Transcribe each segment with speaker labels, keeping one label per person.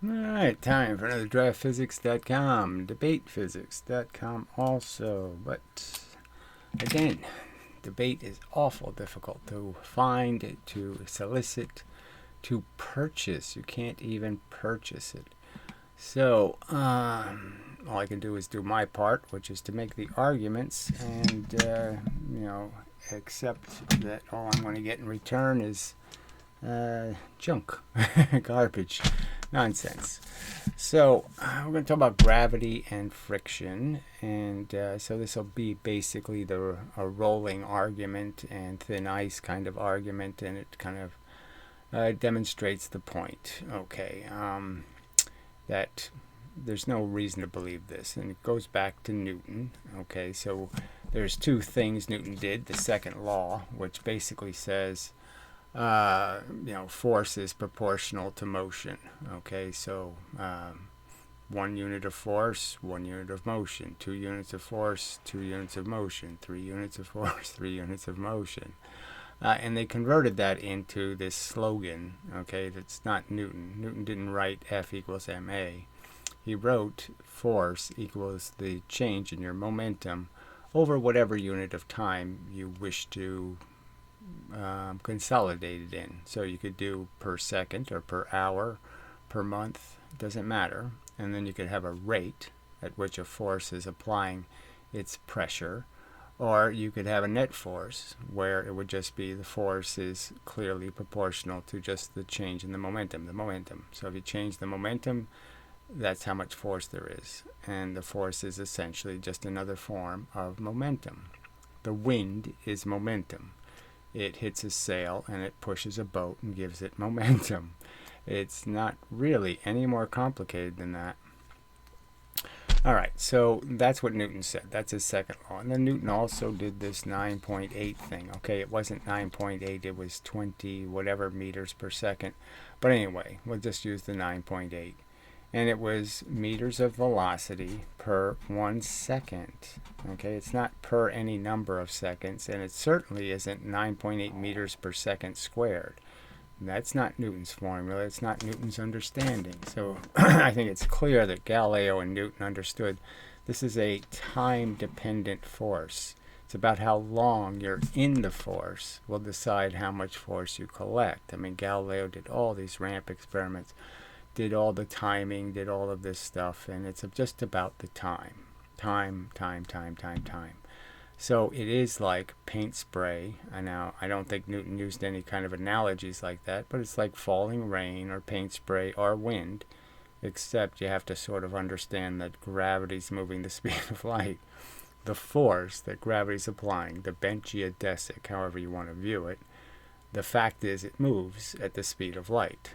Speaker 1: Alright, time for another draftphysics.com, debatephysics.com also. But again, debate is awful difficult to find, to solicit, to purchase. You can't even purchase it. So, all I can do is do my part, which is to make the arguments and, accept that all I'm going to get in return is junk, garbage, nonsense. So we're going to talk about gravity and friction, and so this will be basically a rolling argument and thin ice kind of argument, and it kind of demonstrates the point. Okay, that there's no reason to believe this, and it goes back to Newton. Okay, so there's two things Newton did. The second law, which basically says force is proportional to motion. Okay, so 1 unit of force, 1 unit of motion, 2 units of force, 2 units of motion, 3 units of force, 3 units of motion. And they converted that into this slogan. Okay, that's not Newton. Newton didn't write F equals ma. He wrote force equals the change in your momentum over whatever unit of time you wish to consolidated in. So you could do per second or per hour, per month, doesn't matter. And then you could have a rate at which a force is applying its pressure. Or you could have a net force where it would just be the force is clearly proportional to just the change in the momentum. So if you change the momentum, that's how much force there is. And the force is essentially just another form of momentum. The wind is momentum. It hits a sail and it pushes a boat and gives it momentum. It's not really any more complicated than that. All right, so that's what Newton said. That's his second law. And then Newton also did this 9.8 thing. Okay, it wasn't 9.8, it was 20 whatever meters per second. But anyway, we'll just use the 9.8. And it was meters of velocity per 1 second. Okay, it's not per any number of seconds, and it certainly isn't 9.8 meters per second squared. That's not Newton's formula. It's not Newton's understanding. So I think it's clear that Galileo and Newton understood this is a time-dependent force. It's about how long you're in the force will decide how much force you collect. I mean, Galileo did all these ramp experiments, did all the timing, did all of this stuff, and it's just about the time. Time. So it is like paint spray. And now I don't think Newton used any kind of analogies like that, but it's like falling rain or paint spray or wind, except you have to sort of understand that gravity's moving the speed of light. The force that gravity's applying, the bent geodesic, however you want to view it, the fact is it moves at the speed of light.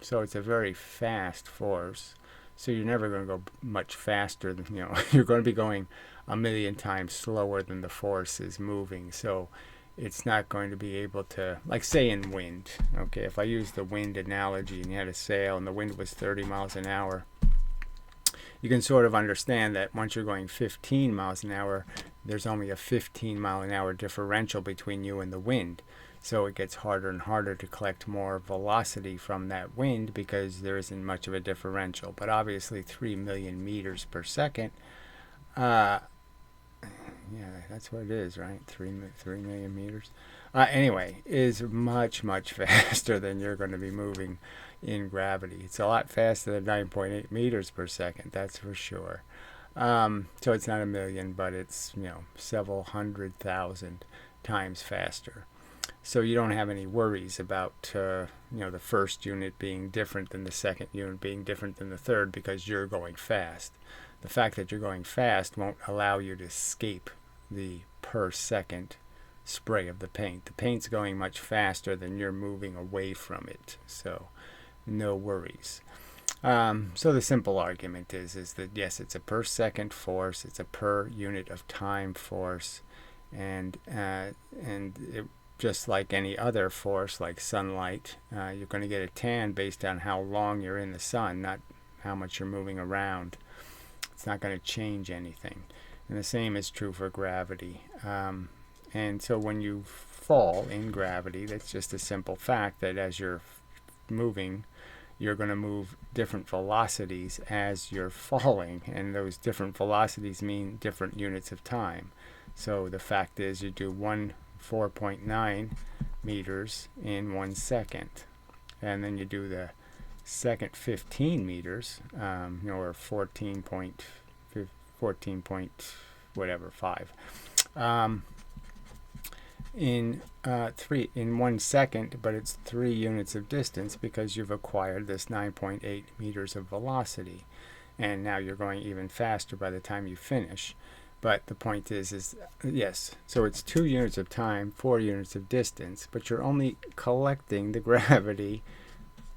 Speaker 1: So it's a very fast force. So you're never going to go much faster than, you're going to be going a million times slower than the force is moving. So it's not going to be able to, like say in wind, okay, if I use the wind analogy and you had a sail and the wind was 30 miles an hour, you can sort of understand that once you're going 15 miles an hour, there's only a 15 mile an hour differential between you and the wind. So it gets harder and harder to collect more velocity from that wind because there isn't much of a differential. But obviously 3 million meters per second, yeah, that's what it is, right? 3 million meters. Anyway, is much faster than you're going to be moving in gravity. It's a lot faster than 9.8 meters per second, that's for sure. So it's not a million, but it's, several 100,000 times faster. So you don't have any worries about the first unit being different than the second unit being different than the third because you're going fast. The fact that you're going fast won't allow you to escape the per second spray of the paint. The paint's going much faster than you're moving away from it. So no worries. So the simple argument is that yes, it's a per second force, it's a per unit of time force, and it, just like any other force, like sunlight, you're going to get a tan based on how long you're in the sun, not how much you're moving around. It's not going to change anything. And the same is true for gravity. And so when you fall in gravity, that's just a simple fact that as you're moving, you're going to move different velocities as you're falling, and those different velocities mean different units of time. So the fact is, you do 4.9 meters in 1 second, and then you do the second 15 meters, or 14 point whatever 5, in 1 second, but it's 3 units of distance because you've acquired this 9.8 meters of velocity, and now you're going even faster by the time you finish. But the point is yes, so it's 2 units of time, 4 units of distance, but you're only collecting the gravity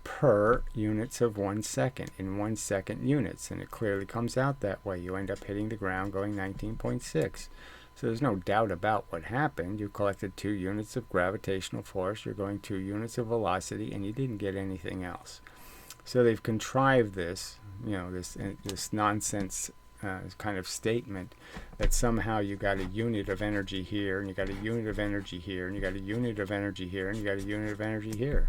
Speaker 1: per units of 1 second, in 1 second units, and it clearly comes out that way. You end up hitting the ground going 19.6. So there's no doubt about what happened. You collected 2 units of gravitational force, you're going 2 units of velocity, and you didn't get anything else. So they've contrived this, this nonsense kind of statement that somehow you got a unit of energy here, and you got a unit of energy here, and you got a unit of energy here, and you got a unit of energy here.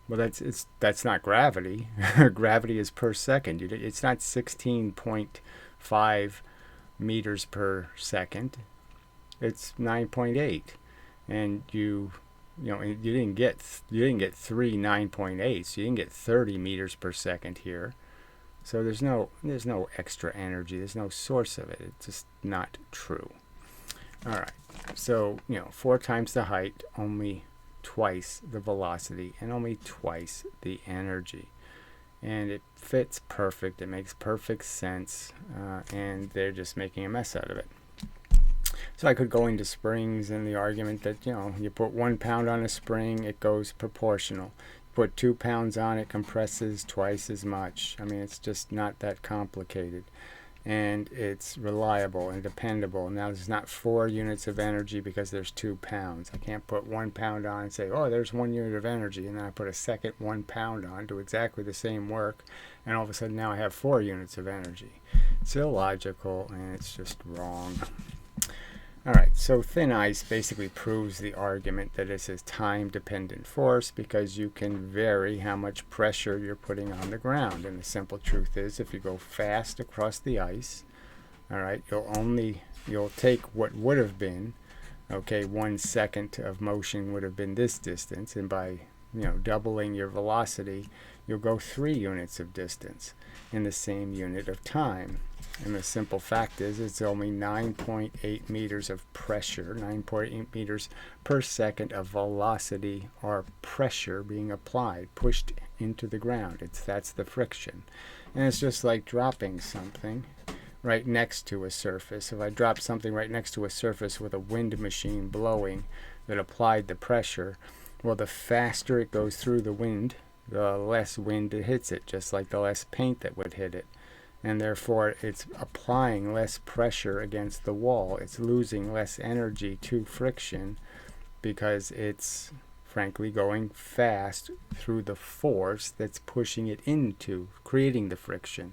Speaker 1: Well, that's not gravity. Gravity is per second. It's not 16.5 meters per second. It's 9.8, and you didn't get 3 9.8s. You didn't get 30 meters per second here. So there's no extra energy. There's no source of it. It's just not true. All right. So 4 times the height, only twice the velocity, and only twice the energy. And it fits perfect. It makes perfect sense, and they're just making a mess out of it. So I could go into springs and the argument that you put 1 pound on a spring, it goes proportional. Put 2 pounds on it, compresses twice as much. I mean, it's just not that complicated, and it's reliable and dependable. Now there's not 4 units of energy because there's 2 pounds. I can't put 1 pound on and say, oh, there's 1 unit of energy, and then I put a second 1 pound on, do exactly the same work, and all of a sudden now I have 4 units of energy. It's illogical, and it's just wrong. Alright, so thin ice basically proves the argument that it's a time-dependent force because you can vary how much pressure you're putting on the ground. And the simple truth is, if you go fast across the ice, alright, you'll take what would have been, 1 second of motion would have been this distance, and by doubling your velocity, you'll go 3 units of distance in the same unit of time. And the simple fact is, it's only 9.8 meters of pressure, 9.8 meters per second of velocity or pressure being applied, pushed into the ground. That's the friction. And it's just like dropping something right next to a surface. If I drop something right next to a surface with a wind machine blowing that applied the pressure, well, the faster it goes through the wind, the less wind it hits it, just like the less paint that would hit it. And therefore it's applying less pressure against the wall. It's losing less energy to friction because it's frankly going fast through the force that's pushing it into creating the friction.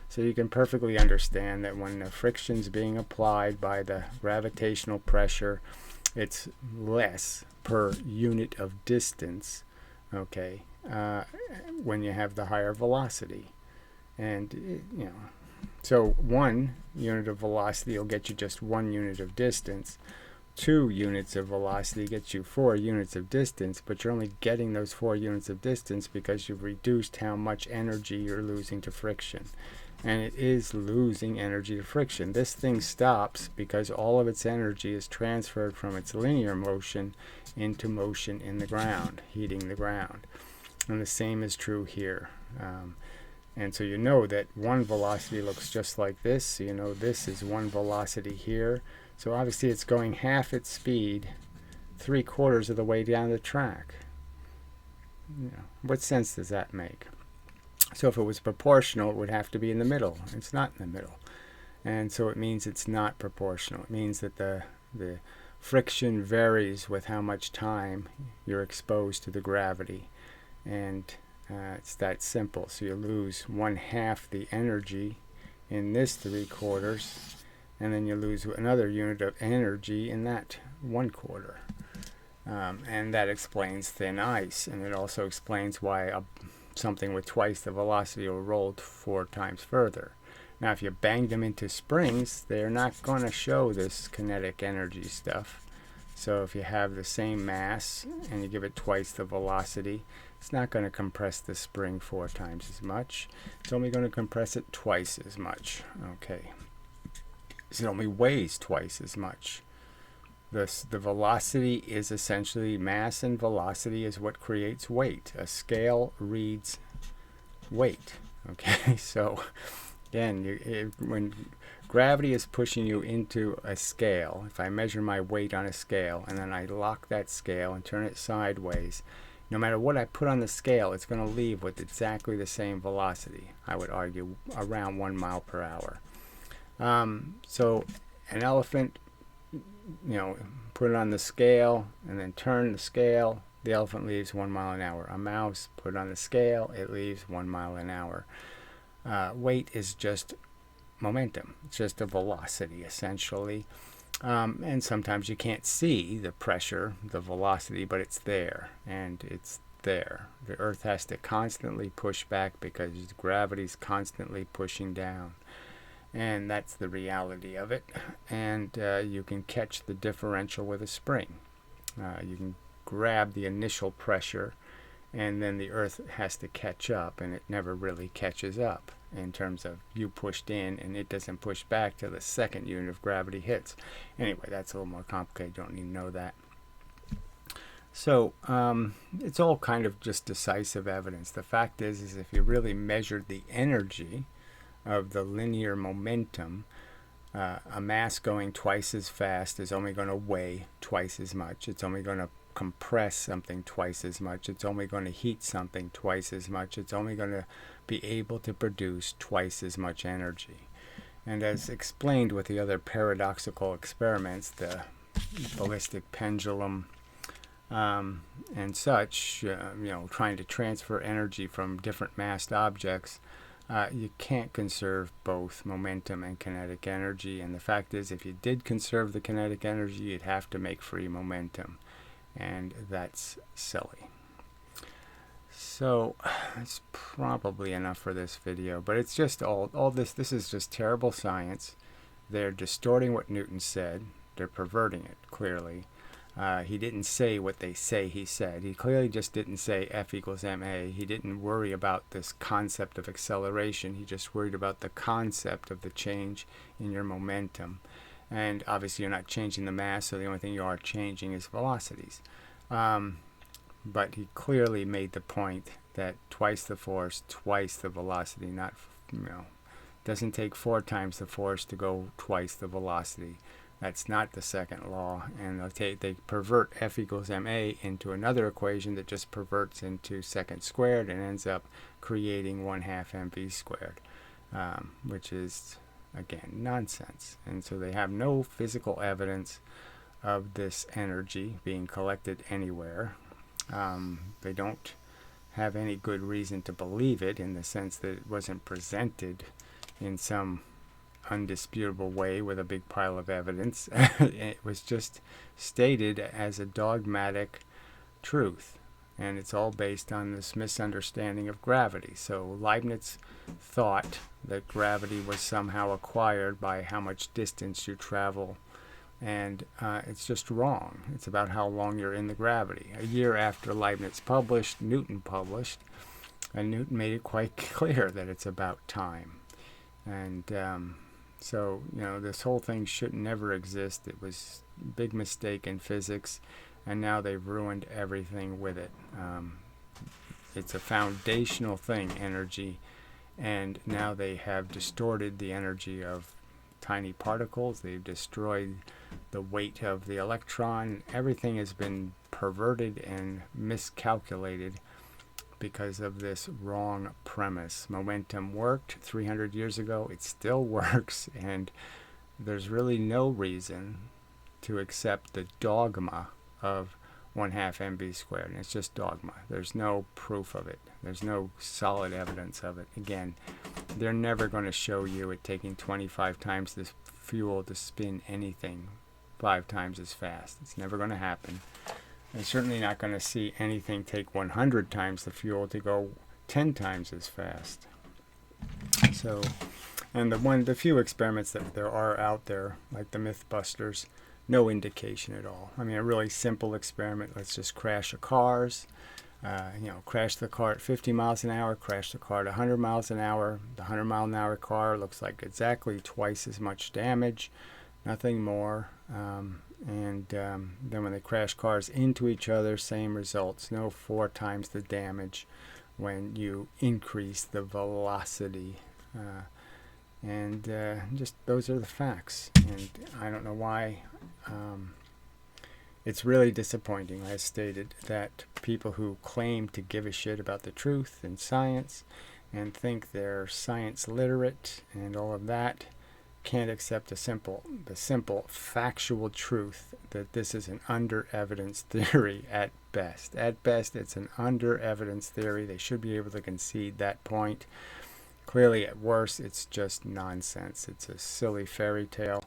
Speaker 1: So you can perfectly understand that when the friction's being applied by the gravitational pressure, it's less per unit of distance, when you have the higher velocity. And so 1 unit of velocity will get you just 1 unit of distance. 2 units of velocity gets you 4 units of distance, but you're only getting those 4 units of distance because you've reduced how much energy you're losing to friction. And it is losing energy to friction. This thing stops because all of its energy is transferred from its linear motion into motion in the ground, heating the ground. And the same is true here. And so that 1 velocity looks just like this. So this is 1 velocity here. So obviously it's going half its speed 3/4 of the way down the track. What sense does that make? So if it was proportional, it would have to be in the middle. It's not in the middle. And so it means it's not proportional. It means that the friction varies with how much time you're exposed to the gravity. And it's that simple. So you lose 1/2 the energy in this 3/4, and then you lose another unit of energy in that 1/4. And that explains thin ice, and it also explains why something with twice the velocity will roll 4 times further. Now, if you bang them into springs, they're not going to show this kinetic energy stuff. So if you have the same mass and you give it twice the velocity, it's not going to compress the spring 4 times as much. It's only going to compress it twice as much. Okay. It only weighs twice as much. The velocity is essentially mass, and velocity is what creates weight. A scale reads weight. Okay, so again, when gravity is pushing you into a scale, if I measure my weight on a scale and then I lock that scale and turn it sideways, no matter what I put on the scale, it's going to leave with exactly the same velocity. I would argue around 1 mile per hour. So an elephant, put it on the scale and then turn the scale, the elephant leaves 1 mile an hour. A mouse, put it on the scale, it leaves 1 mile an hour. Weight is just momentum. It's just a velocity, essentially. And sometimes you can't see the pressure, the velocity, but it's there, and it's there. The Earth has to constantly push back because gravity's constantly pushing down. And that's the reality of it. And you can catch the differential with a spring. You can grab the initial pressure, and then the Earth has to catch up, and it never really catches up in terms of you pushed in, and it doesn't push back till the second unit of gravity hits. Anyway, that's a little more complicated. Don't need to know that. So it's all kind of just decisive evidence. The fact is if you really measured the energy of the linear momentum, a mass going twice as fast is only going to weigh twice as much. It's only going to compress something twice as much. It's only going to heat something twice as much. It's only going to be able to produce twice as much energy. And as explained with the other paradoxical experiments, the ballistic pendulum and such, trying to transfer energy from different massed objects, you can't conserve both momentum and kinetic energy. And the fact is, if you did conserve the kinetic energy, you'd have to make free momentum. And that's silly. So it's probably enough for this video, but it's just all this is just terrible science. They're distorting what Newton said. They're perverting it, clearly. He didn't say what they say he said. He clearly just didn't say F equals ma. He didn't worry about this concept of acceleration. He just worried about the concept of the change in your momentum. And obviously you're not changing the mass, so the only thing you are changing is velocities. But he clearly made the point that twice the force, twice the velocity, not, doesn't take 4 times the force to go twice the velocity. That's not the second law. And they pervert F equals ma into another equation that just perverts into second squared and ends up creating 1/2 mv squared, which is, again, nonsense. And so they have no physical evidence of this energy being collected anywhere. They don't have any good reason to believe it, in the sense that it wasn't presented in some undisputable way with a big pile of evidence. It was just stated as a dogmatic truth, and it's all based on this misunderstanding of gravity. So Leibniz thought that gravity was somehow acquired by how much distance you travel, and it's just wrong. It's about how long you're in the gravity. A year after Leibniz published, Newton published, and Newton made it quite clear that it's about time. And so, this whole thing should never exist. It was a big mistake in physics, and now they've ruined everything with it. It's a foundational thing, energy, and now they have distorted the energy of tiny particles. They've destroyed the weight of the electron. Everything has been perverted and miscalculated because of this wrong premise. Momentum worked 300 years ago. It still works, and there's really no reason to accept the dogma of 1/2 mv squared. And it's just dogma. There's no proof of it. There's no solid evidence of it. Again, they're never going to show you it taking 25 times this fuel to spin anything 5 times as fast. It's never going to happen. They're certainly not going to see anything take 100 times the fuel to go 10 times as fast. So, and the few experiments that there are out there, like the Mythbusters, no indication at all. I mean, a really simple experiment. Let's just crash a cars. Crash the car at 50 miles an hour, crash the car at 100 miles an hour. The 100-mile-an-hour car looks like exactly twice as much damage, nothing more. Then when they crash cars into each other, same results. No 4 times the damage when you increase the velocity. Just those are the facts. And I don't know why. It's really disappointing, as stated, that people who claim to give a shit about the truth and science and think they're science literate and all of that can't accept the simple factual truth that this is an under evidence theory at best. At best, it's an under evidence theory. They should be able to concede that point. Clearly, at worst, it's just nonsense. It's a silly fairy tale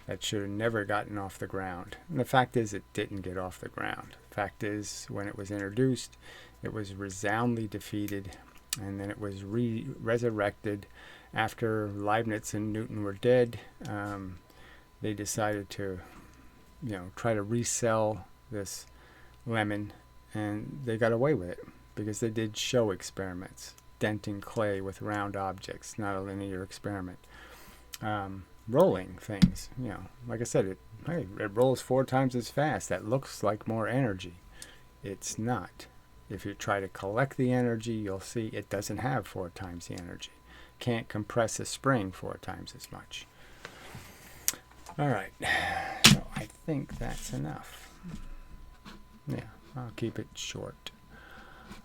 Speaker 1: that should have never gotten off the ground. And the fact is, it didn't get off the ground. The fact is, when it was introduced, it was resoundingly defeated, and then it was resurrected after Leibniz and Newton were dead. They decided to, try to resell this lemon, and they got away with it because they did show experiments, denting clay with round objects, not a linear experiment. Rolling things, like I said, it rolls 4 times as fast. That looks like more energy. It's not. If you try to collect the energy, you'll see it doesn't have 4 times the energy. Can't compress a spring 4 times as much. All right, so I think that's enough. Yeah, I'll keep it short.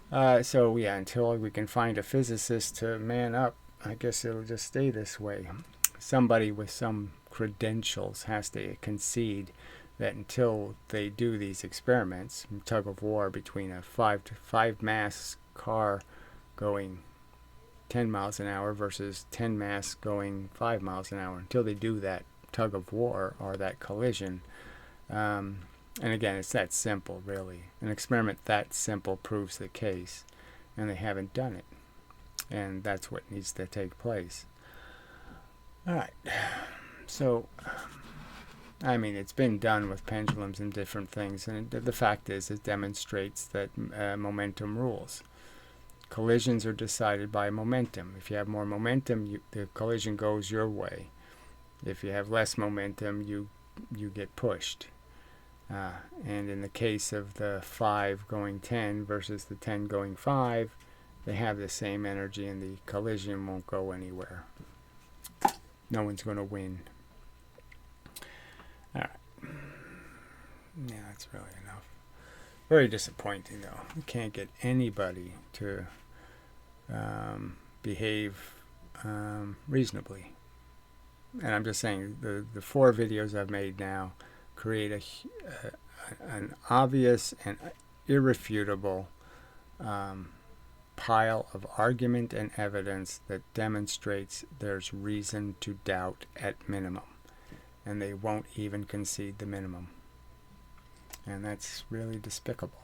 Speaker 1: Until we can find a physicist to man up, I guess it'll just stay this way. Somebody with some credentials has to concede that until they do these experiments, tug of war between a 5-mass car going 10 miles an hour versus 10 mass going 5 miles an hour, until they do that tug of war or that collision. And again, it's that simple, really. An experiment that simple proves the case, and they haven't done it. And that's what needs to take place. All right, so, it's been done with pendulums and different things, and the fact is, it demonstrates that momentum rules. Collisions are decided by momentum. If you have more momentum, the collision goes your way. If you have less momentum, you get pushed. And in the case of the 5 going 10 versus the 10 going 5, they have the same energy, and the collision won't go anywhere. No one's going to win. All right. Yeah, that's really enough. Very disappointing, though. You can't get anybody to behave reasonably. And I'm just saying, the 4 videos I've made now create an obvious and irrefutable pile of argument and evidence that demonstrates there's reason to doubt at minimum, and they won't even concede the minimum, and that's really despicable.